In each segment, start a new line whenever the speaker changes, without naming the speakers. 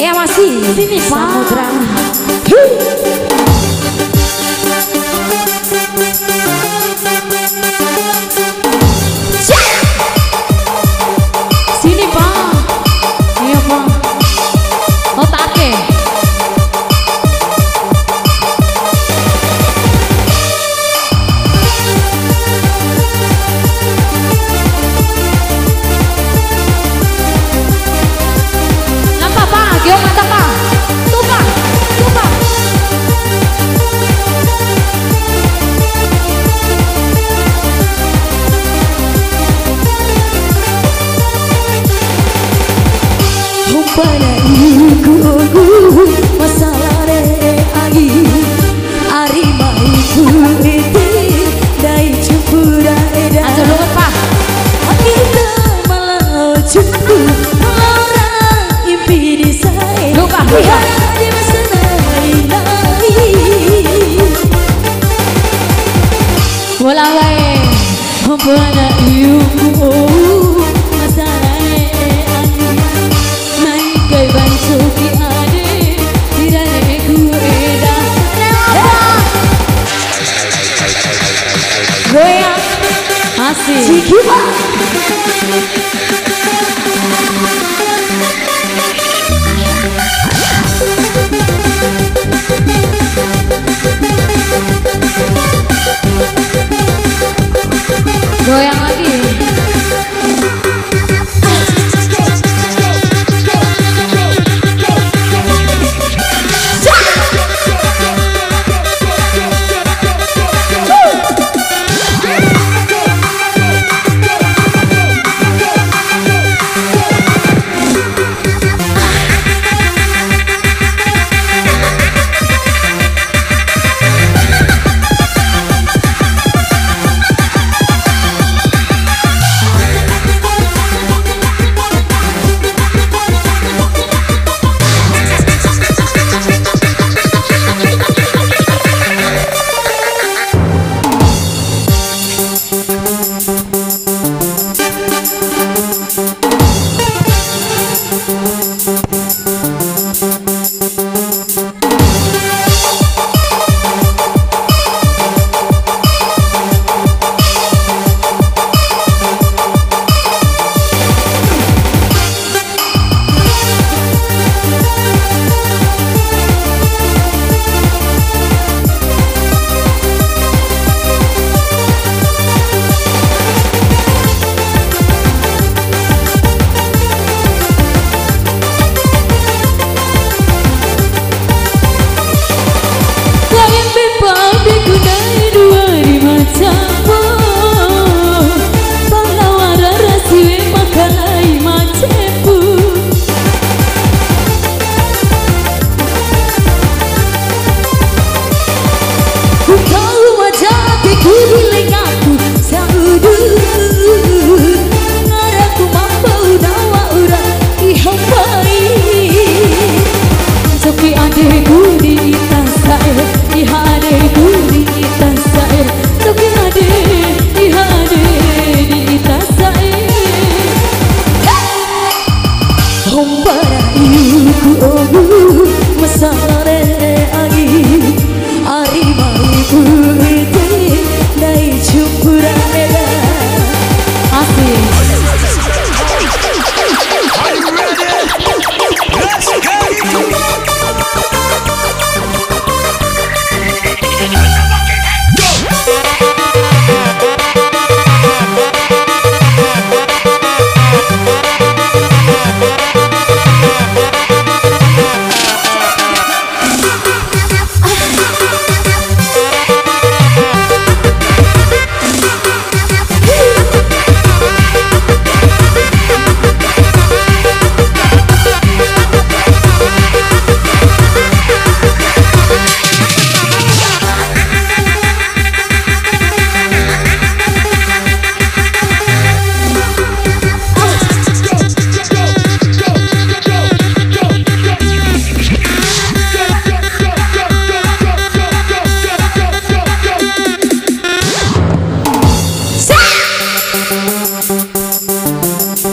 Ya masih sini Samudra. Sini Pak. Ayo Pak. Otake. Yo mata pa, tupa, tupa. Humpana iku masalah lagi, ari maiku iti dai cumpura eda. Aja lupa pa. Kita malah cukup. Lupa di masa lain walau hambana iuku masalah naik kai bantu ki ade dirane ku eda goyang asik sikipa goyang lagi.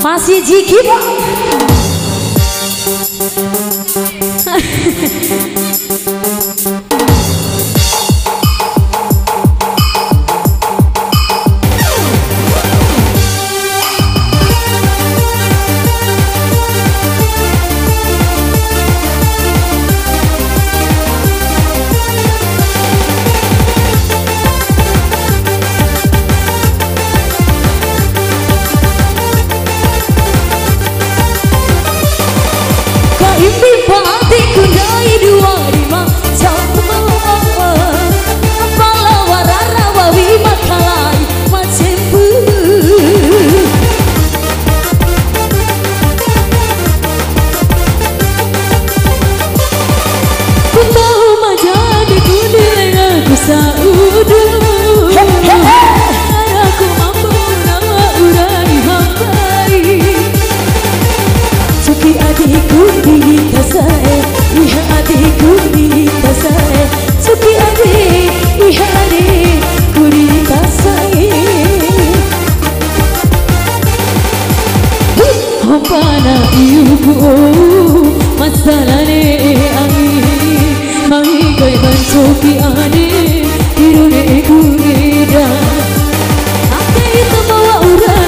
Masih Jiki Pak.
impi hatiku dari dua lima sama Apala warara wawi makalai macembu Ku tahu majadi ku dilengah ku saudu Aku mampu nama urai hambai Cuki adikku dihita saya Iha adikku dihita saya Cuki adik Iha adikku dihita saya Hopana iuku masalah ne Hai kai bancoki adik Hirune gurida Ake itu bawa ura